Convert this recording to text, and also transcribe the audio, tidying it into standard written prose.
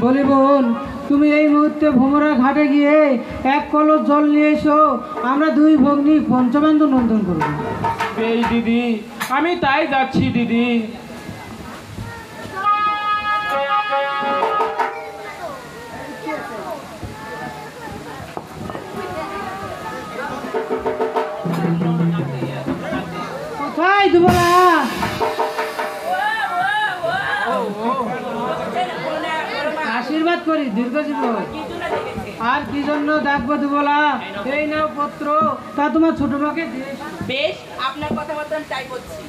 বলি বোন, তুমি এই মুহূর্তে ভোমরা ঘাটে গিয়ে এক কলস জল নিয়ে এসো, আমরা দুই ভগ্নী পঞ্চবেন্দু নন্দন করব। এই দিদি, আমি তাই যাচ্ছি দিদি। কোথায় দুবলা? আশীর্বাদ করি দীর্ঘজীবন। আর কি জন্য ডাকবো দুবলা? এই নাও পত্র, তা তোমার ছোট মাকে দিয়ে এসো। বেশ, আপনার কথা মতন তাই করছি।